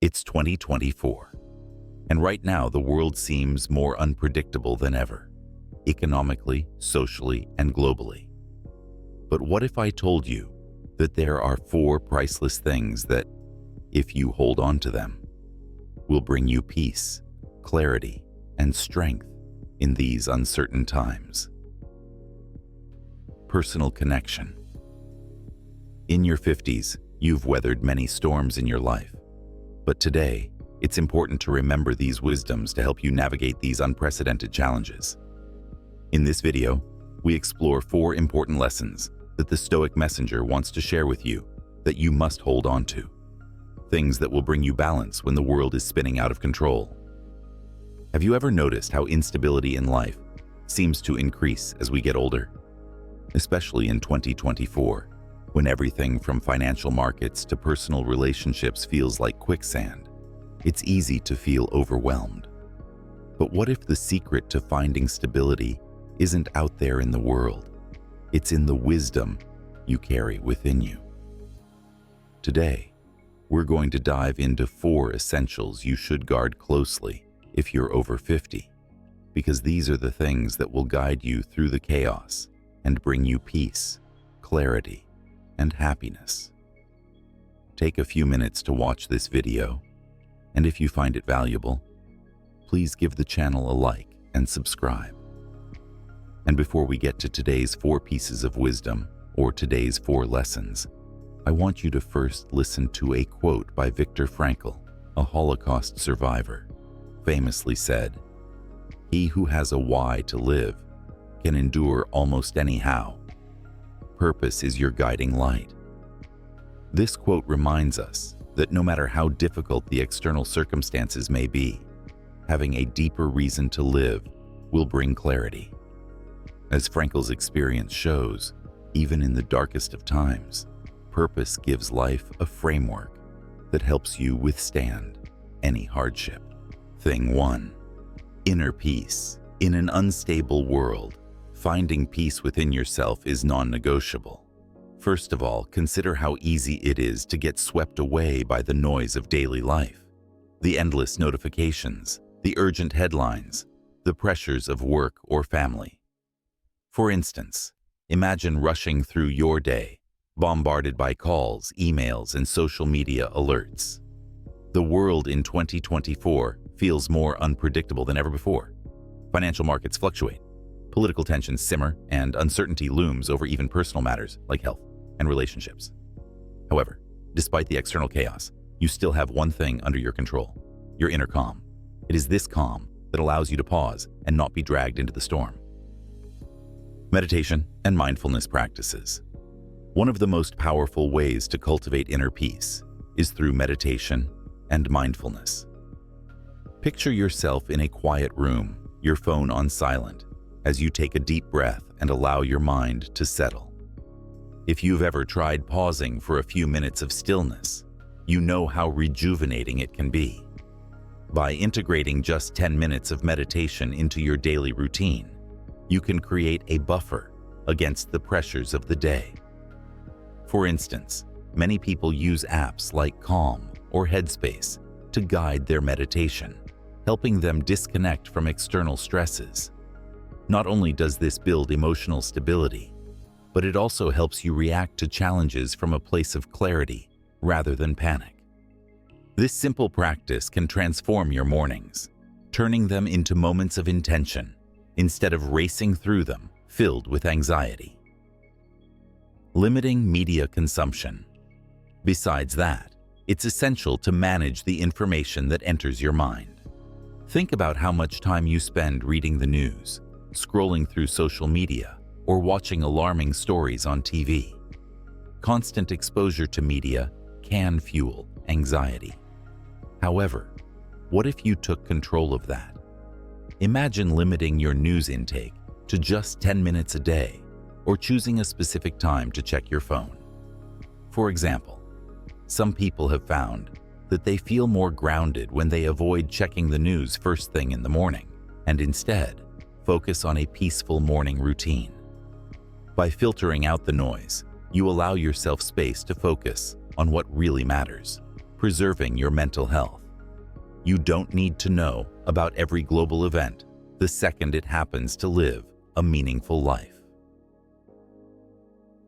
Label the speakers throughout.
Speaker 1: It's 2024, and right now the world seems more unpredictable than ever, economically, socially, and globally. But what if I told you that there are 4 priceless things that, if you hold on to them, will bring you peace, clarity, and strength in these uncertain times? Personal connection. In your 50s, you've weathered many storms in your life. But today, it's important to remember these wisdoms to help you navigate these unprecedented challenges. In this video, we explore 4 important lessons that the Stoic messenger wants to share with you that you must hold on to. Things that will bring you balance when the world is spinning out of control. Have you ever noticed how instability in life seems to increase as we get older? Especially in 2024, when everything from financial markets to personal relationships feels like quicksand, it's easy to feel overwhelmed. But what if the secret to finding stability isn't out there in the world? It's in the wisdom you carry within you. Today, we're going to dive into 4 essentials you should guard closely if you're over 50, because these are the things that will guide you through the chaos and bring you peace, clarity, and happiness. Take a few minutes to watch this video, and if you find it valuable, please give the channel a like and subscribe. And before we get to today's 4 pieces of wisdom, or today's 4 lessons, I want you to first listen to a quote by Viktor Frankl, a Holocaust survivor, famously said, "He who has a why to live can endure almost any how. Purpose is your guiding light." This quote reminds us that no matter how difficult the external circumstances may be, having a deeper reason to live will bring clarity. As Frankl's experience shows, even in the darkest of times, purpose gives life a framework that helps you withstand any hardship. Thing 1. Inner peace. In an unstable world, finding peace within yourself is non-negotiable. First of all, consider how easy it is to get swept away by the noise of daily life. The endless notifications, the urgent headlines, the pressures of work or family. For instance, imagine rushing through your day, bombarded by calls, emails, and social media alerts. The world in 2024 feels more unpredictable than ever before. Financial markets fluctuate. Political tensions simmer, and uncertainty looms over even personal matters like health and relationships. However, despite the external chaos, you still have one thing under your control: your inner calm. It is this calm that allows you to pause and not be dragged into the storm. Meditation and mindfulness practices. One of the most powerful ways to cultivate inner peace is through meditation and mindfulness. Picture yourself in a quiet room, your phone on silent, as you take a deep breath and allow your mind to settle. If you've ever tried pausing for a few minutes of stillness, you know how rejuvenating it can be. By integrating just 10 minutes of meditation into your daily routine, you can create a buffer against the pressures of the day. For instance, many people use apps like Calm or Headspace to guide their meditation, helping them disconnect from external stresses. Not only does this build emotional stability, but it also helps you react to challenges from a place of clarity rather than panic. This simple practice can transform your mornings, turning them into moments of intention instead of racing through them filled with anxiety. Limiting media consumption. Besides that, it's essential to manage the information that enters your mind. Think about how much time you spend reading the news, scrolling through social media, or watching alarming stories on TV. Constant exposure to media can fuel anxiety. However, what if you took control of that? Imagine limiting your news intake to just 10 minutes a day, or choosing a specific time to check your phone. For example, some people have found that they feel more grounded when they avoid checking the news first thing in the morning, and instead focus on a peaceful morning routine. By filtering out the noise, you allow yourself space to focus on what really matters. preserving your mental health. You don't need to know about every global event the second it happens to live a meaningful life.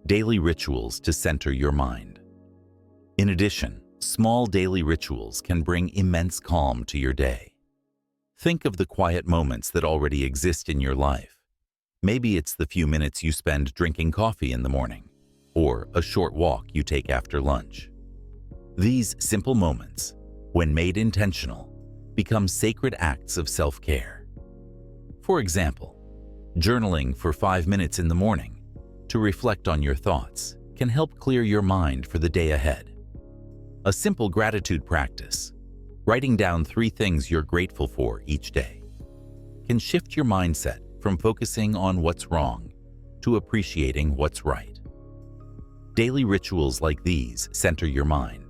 Speaker 1: Daily rituals to center your mind. In addition, small daily rituals can bring immense calm to your day. Think of the quiet moments that already exist in your life. Maybe it's the few minutes you spend drinking coffee in the morning, or a short walk you take after lunch. These simple moments, when made intentional, become sacred acts of self-care. For example, journaling for 5 minutes in the morning to reflect on your thoughts can help clear your mind for the day ahead. A simple gratitude practice, writing down 3 things you're grateful for each day, can shift your mindset from focusing on what's wrong to appreciating what's right. Daily rituals like these center your mind,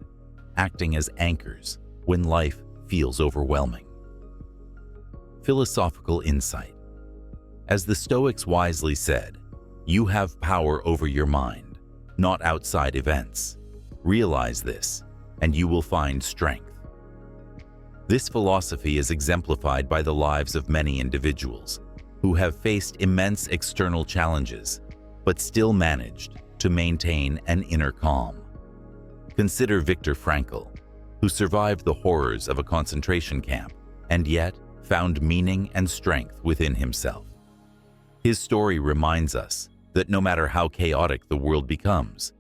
Speaker 1: acting as anchors when life feels overwhelming. Philosophical insight. As the Stoics wisely said, you have power over your mind, not outside events. Realize this, and you will find strength. This philosophy is exemplified by the lives of many individuals who have faced immense external challenges, but still managed to maintain an inner calm. Consider Viktor Frankl, who survived the horrors of a concentration camp and yet found meaning and strength within himself. His story reminds us that no matter how chaotic the world becomes,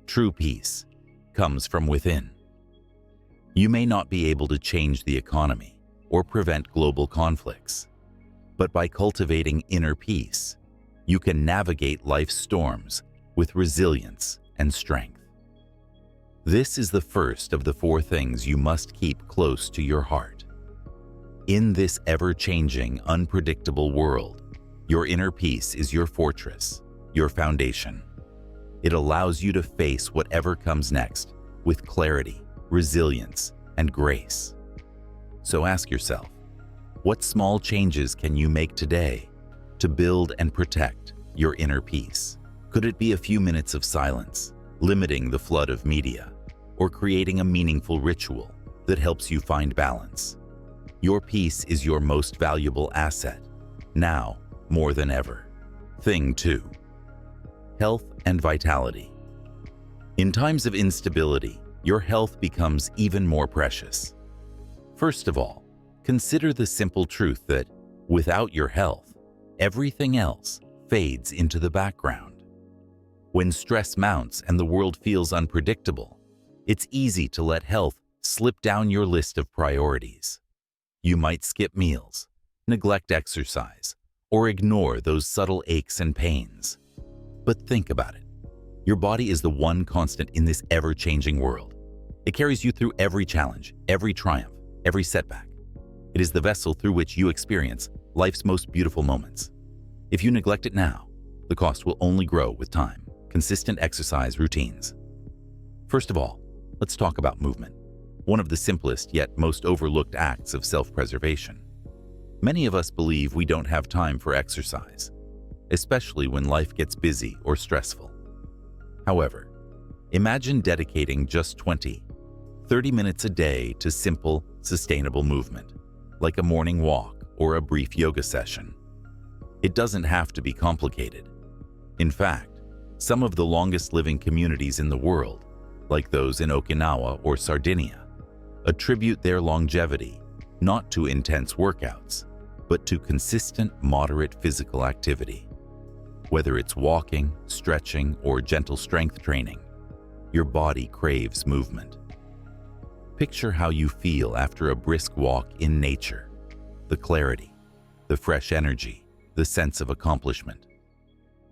Speaker 1: true peace comes from within. You may not be able to change the economy or prevent global conflicts, but by cultivating inner peace, you can navigate life's storms with resilience and strength. This is the first of the 4 things you must keep close to your heart. In this ever-changing, unpredictable world, your inner peace is your fortress, your foundation. It allows you to face whatever comes next with clarity, resilience, and grace. So ask yourself, what small changes can you make today to build and protect your inner peace? Could it be a few minutes of silence, limiting the flood of media, or creating a meaningful ritual that helps you find balance? Your peace is your most valuable asset, now more than ever. Thing 2. Health and vitality. In times of instability, your health becomes even more precious. First of all, consider the simple truth that, without your health, everything else fades into the background. When stress mounts and the world feels unpredictable, it's easy to let health slip down your list of priorities. You might skip meals, neglect exercise, or ignore those subtle aches and pains. But think about it. Your body is the one constant in this ever-changing world. It carries you through every challenge, every triumph, every setback. It is the vessel through which you experience life's most beautiful moments. If you neglect it now, the cost will only grow with time. Consistent exercise routines. First of all, let's talk about movement, one of the simplest yet most overlooked acts of self-preservation. Many of us believe we don't have time for exercise, especially when life gets busy or stressful. However, imagine dedicating just 20, 30 minutes a day to simple, sustainable movement, like a morning walk or a brief yoga session. It doesn't have to be complicated. In fact, some of the longest living communities in the world, like those in Okinawa or Sardinia, attribute their longevity not to intense workouts, but to consistent, moderate physical activity. Whether it's walking, stretching, or gentle strength training, your body craves movement. Picture how you feel after a brisk walk in nature. The clarity, the fresh energy, the sense of accomplishment.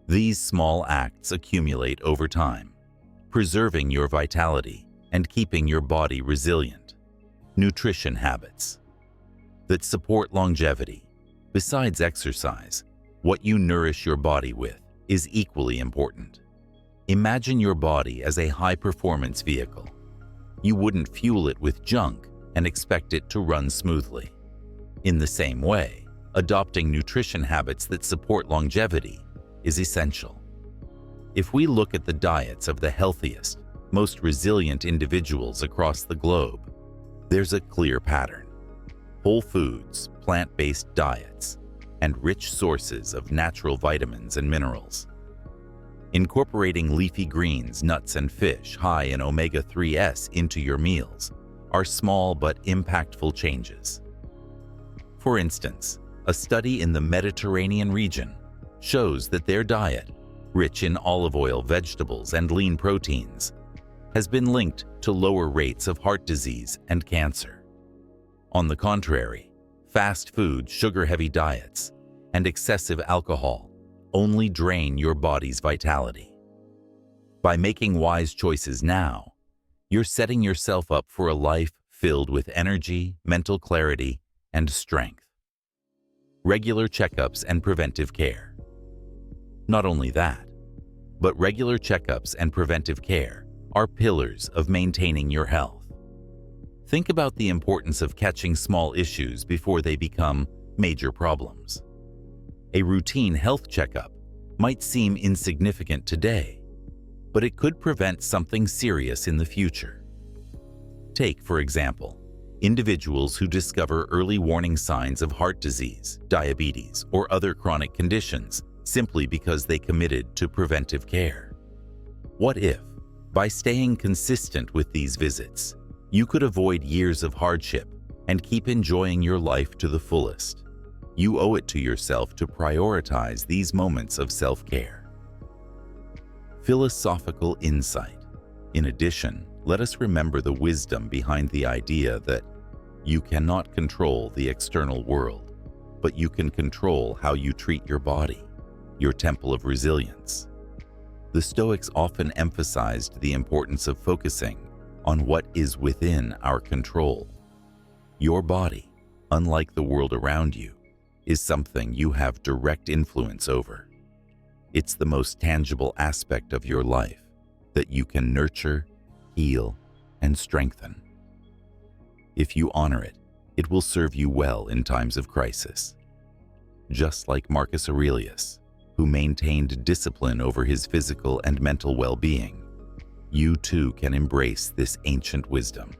Speaker 1: These small acts accumulate over time, preserving your vitality and keeping your body resilient. Nutrition habits that support longevity. Besides exercise, what you nourish your body with is equally important. Imagine your body as a high-performance vehicle. You wouldn't fuel it with junk and expect it to run smoothly. In the same way, adopting nutrition habits that support longevity is essential. If we look at the diets of the healthiest, most resilient individuals across the globe, there's a clear pattern: whole foods, plant-based diets, and rich sources of natural vitamins and minerals. Incorporating leafy greens, nuts, and fish high in omega-3s into your meals are small but impactful changes. For instance, a study in the Mediterranean region shows that their diet, rich in olive oil, vegetables, and lean proteins, has been linked to lower rates of heart disease and cancer. On the contrary, fast food, sugar-heavy diets, and excessive alcohol only drain your body's vitality. By making wise choices now, you're setting yourself up for a life filled with energy, mental clarity, and strength. Regular checkups and preventive care. Not only that, but regular checkups and preventive care are pillars of maintaining your health. Think about the importance of catching small issues before they become major problems. A routine health checkup might seem insignificant today, but it could prevent something serious in the future. Take, for example, individuals who discover early warning signs of heart disease, diabetes, or other chronic conditions simply because they committed to preventive care. What if, by staying consistent with these visits, you could avoid years of hardship and keep enjoying your life to the fullest? You owe it to yourself to prioritize these moments of self-care. Philosophical insight. In addition, let us remember the wisdom behind the idea that you cannot control the external world, but you can control how you treat your body, your temple of resilience. The Stoics often emphasized the importance of focusing on what is within our control. Your body, unlike the world around you, is something you have direct influence over. It's the most tangible aspect of your life that you can nurture, heal, and strengthen. If you honor it, it will serve you well in times of crisis. Just like Marcus Aurelius, who maintained discipline over his physical and mental well-being, you too can embrace this ancient wisdom.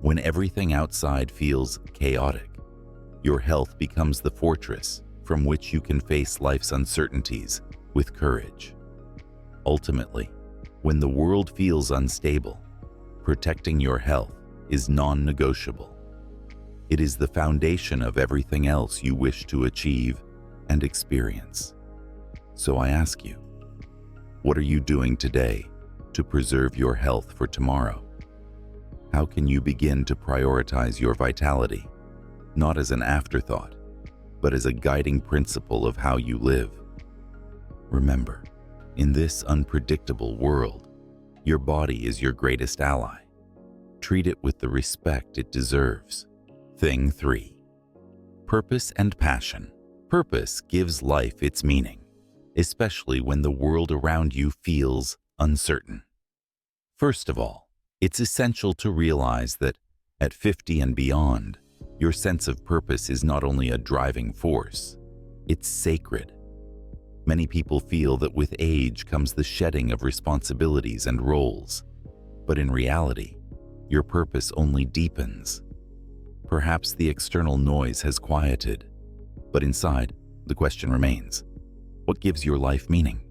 Speaker 1: When everything outside feels chaotic, your health becomes the fortress from which you can face life's uncertainties with courage. Ultimately, when the world feels unstable, protecting your health is non-negotiable. It is the foundation of everything else you wish to achieve and experience. So I ask you, what are you doing today to preserve your health for tomorrow? How can you begin to prioritize your vitality, not as an afterthought, but as a guiding principle of how you live? Remember, in this unpredictable world, your body is your greatest ally. Treat it with the respect it deserves. Thing 3. Purpose and passion. Purpose gives life its meaning, especially when the world around you feels uncertain. First of all, it's essential to realize that at 50 and beyond, your sense of purpose is not only a driving force, it's sacred. Many people feel that with age comes the shedding of responsibilities and roles, but in reality, your purpose only deepens. Perhaps the external noise has quieted, but inside, the question remains: what gives your life meaning?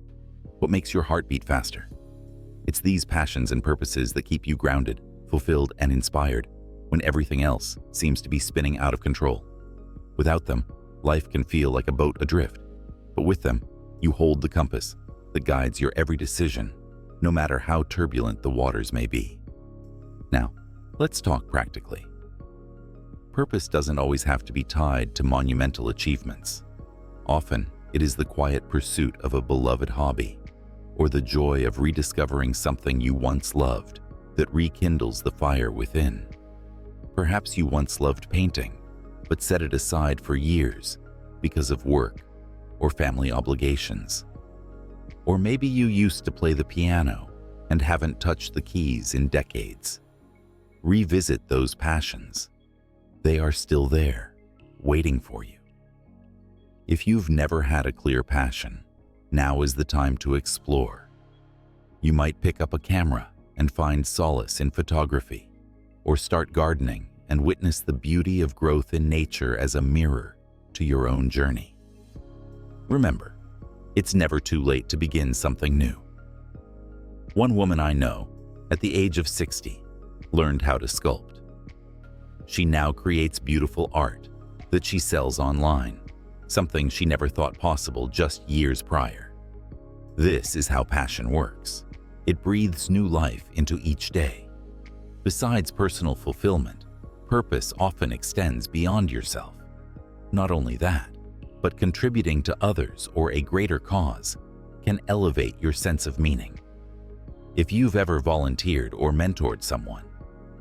Speaker 1: What makes your heart beat faster? It's these passions and purposes that keep you grounded, fulfilled, and inspired when everything else seems to be spinning out of control. Without them, life can feel like a boat adrift, but with them, you hold the compass that guides your every decision, no matter how turbulent the waters may be. Now, let's talk practically. Purpose doesn't always have to be tied to monumental achievements. Often, it is the quiet pursuit of a beloved hobby, or the joy of rediscovering something you once loved that rekindles the fire within. Perhaps you once loved painting, but set it aside for years because of work or family obligations. Or maybe you used to play the piano and haven't touched the keys in decades. Revisit those passions. They are still there, waiting for you. If you've never had a clear passion, now is the time to explore. You might pick up a camera and find solace in photography, or start gardening and witness the beauty of growth in nature as a mirror to your own journey. Remember, it's never too late to begin something new. One woman I know, at the age of 60, learned how to sculpt. She now creates beautiful art that she sells online, something she never thought possible just years prior. This is how passion works. It breathes new life into each day. Besides personal fulfillment, purpose often extends beyond yourself. Not only that, but contributing to others or a greater cause can elevate your sense of meaning. If you've ever volunteered or mentored someone,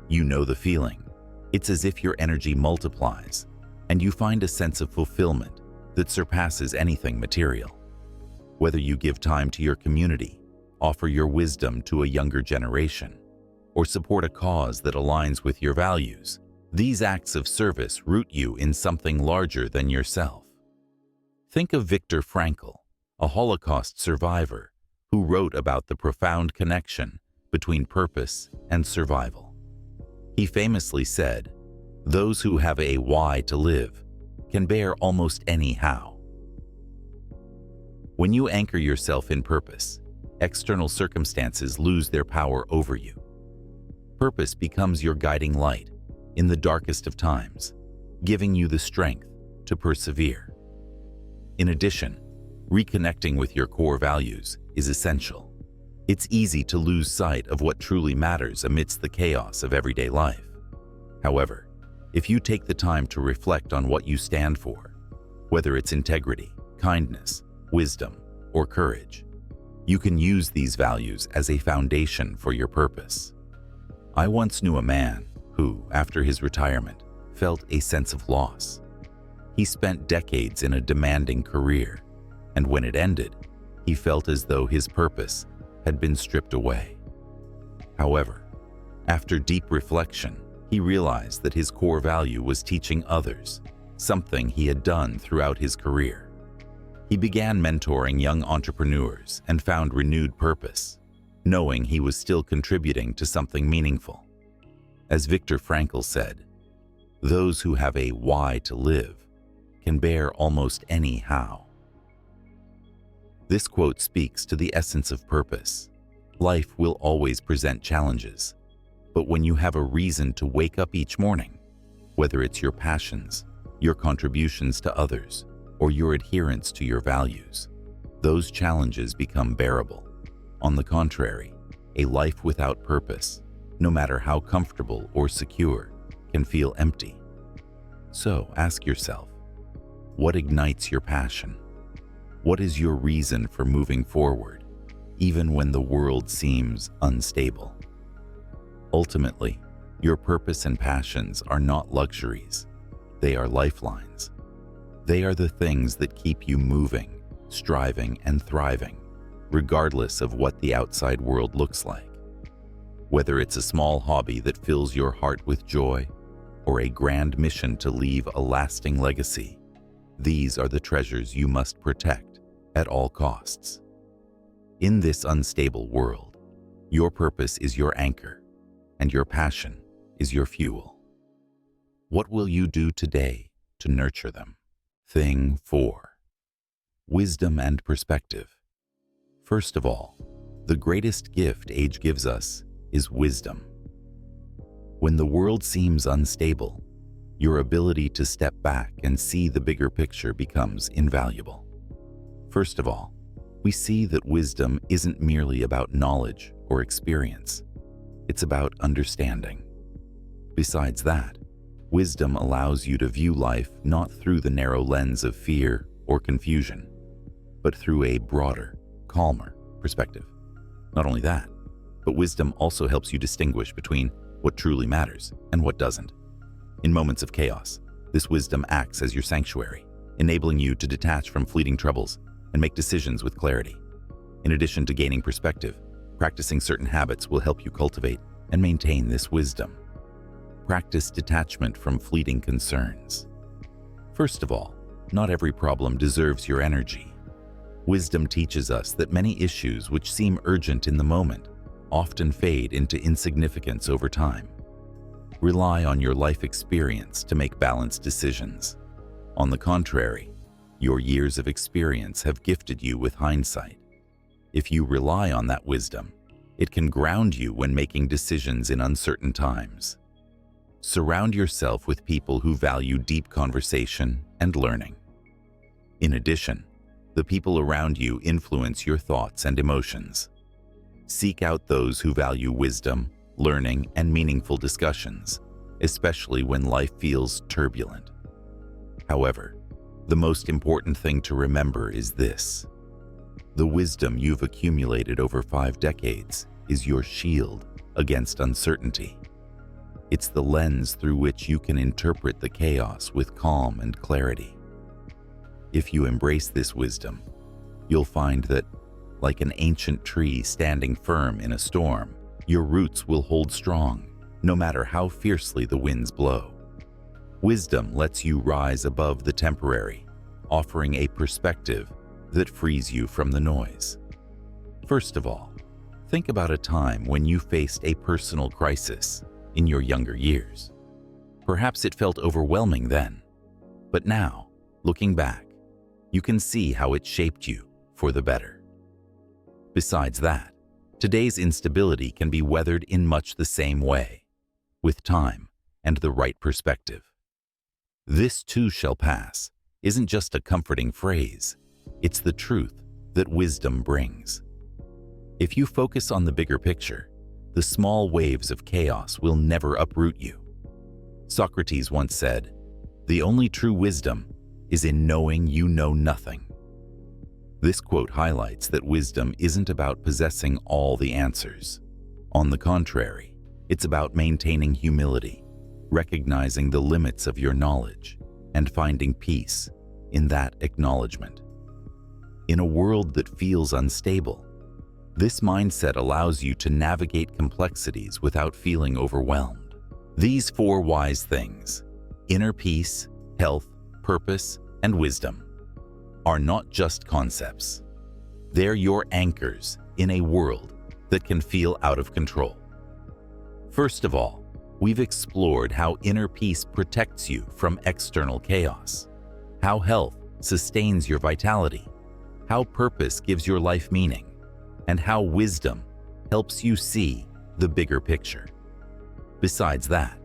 Speaker 1: you know the feeling. It's as if your energy multiplies and you find a sense of fulfillment that surpasses anything material. Whether you give time to your community, offer your wisdom to a younger generation, or support a cause that aligns with your values, these acts of service root you in something larger than yourself. Think of Viktor Frankl, a Holocaust survivor who wrote about the profound connection between purpose and survival. He famously said, "Those who have a why to live can bear almost any how." When you anchor yourself in purpose, external circumstances lose their power over you. Purpose becomes your guiding light in the darkest of times, giving you the strength to persevere. In addition, reconnecting with your core values is essential. It's easy to lose sight of what truly matters amidst the chaos of everyday life. However, if you take the time to reflect on what you stand for, whether it's integrity, kindness, wisdom, or courage, you can use these values as a foundation for your purpose. I once knew a man who, after his retirement, felt a sense of loss. He spent decades in a demanding career, and when it ended, he felt as though his purpose had been stripped away. However, after deep reflection, he realized that his core value was teaching others, something he had done throughout his career. He began mentoring young entrepreneurs and found renewed purpose, knowing he was still contributing to something meaningful. As Viktor Frankl said, "Those who have a why to live can bear almost any how." This quote speaks to the essence of purpose. Life will always present challenges, but when you have a reason to wake up each morning, whether it's your passions, your contributions to others, or your adherence to your values, those challenges become bearable. On the contrary, a life without purpose, no matter how comfortable or secure, can feel empty. So ask yourself, what ignites your passion? What is your reason for moving forward, even when the world seems unstable? Ultimately, your purpose and passions are not luxuries. They are lifelines. They are the things that keep you moving, striving, and thriving, regardless of what the outside world looks like. Whether it's a small hobby that fills your heart with joy, or a grand mission to leave a lasting legacy, these are the treasures you must protect at all costs. In this unstable world, your purpose is your anchor, and your passion is your fuel. What will you do today to nurture them? Thing 4. Wisdom and perspective. First of all, the greatest gift age gives us is wisdom. When the world seems unstable, your ability to step back and see the bigger picture becomes invaluable. First of all, we see that wisdom isn't merely about knowledge or experience. It's about understanding. Besides that, wisdom allows you to view life not through the narrow lens of fear or confusion, but through a broader, calmer perspective. Not only that, but wisdom also helps you distinguish between what truly matters and what doesn't. In moments of chaos, this wisdom acts as your sanctuary, enabling you to detach from fleeting troubles and make decisions with clarity. In addition to gaining perspective, practicing certain habits will help you cultivate and maintain this wisdom. Practice detachment from fleeting concerns. First of all, not every problem deserves your energy. Wisdom teaches us that many issues which seem urgent in the moment often fade into insignificance over time. Rely on your life experience to make balanced decisions. On the contrary, your years of experience have gifted you with hindsight. If you rely on that wisdom, it can ground you when making decisions in uncertain times. Surround yourself with people who value deep conversation and learning. In addition, the people around you influence your thoughts and emotions. Seek out those who value wisdom, learning, and meaningful discussions, especially when life feels turbulent. However, the most important thing to remember is this: the wisdom you've accumulated over 5 decades is your shield against uncertainty. It's the lens through which you can interpret the chaos with calm and clarity. If you embrace this wisdom, you'll find that, like an ancient tree standing firm in a storm, your roots will hold strong, no matter how fiercely the winds blow. Wisdom lets you rise above the temporary, offering a perspective that frees you from the noise. First of all, think about a time when you faced a personal crisis in your younger years. Perhaps it felt overwhelming then, but now, looking back, you can see how it shaped you for the better. Besides that, today's instability can be weathered in much the same way, with time and the right perspective. "This too shall pass" isn't just a comforting phrase, it's the truth that wisdom brings. If you focus on the bigger picture, the small waves of chaos will never uproot you. Socrates once said, "The only true wisdom is in knowing you know nothing." This quote highlights that wisdom isn't about possessing all the answers. On the contrary, it's about maintaining humility, recognizing the limits of your knowledge, and finding peace in that acknowledgement. In a world that feels unstable, this mindset allows you to navigate complexities without feeling overwhelmed. These 4 wise things, inner peace, health, purpose, and wisdom, are not just concepts. They're your anchors in a world that can feel out of control. First of all, we've explored how inner peace protects you from external chaos, how health sustains your vitality, how purpose gives your life meaning, and how wisdom helps you see the bigger picture. Besides that,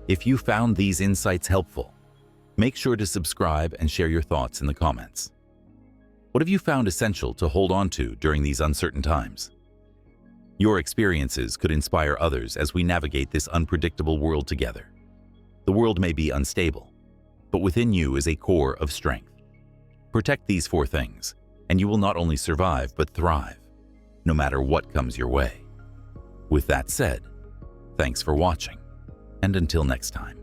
Speaker 1: if you found these insights helpful, make sure to subscribe and share your thoughts in the comments. What have you found essential to hold on to during these uncertain times? Your experiences could inspire others as we navigate this unpredictable world together. The world may be unstable, but within you is a core of strength. Protect these 4 things, and you will not only survive but thrive, no matter what comes your way. With that said, thanks for watching, and until next time.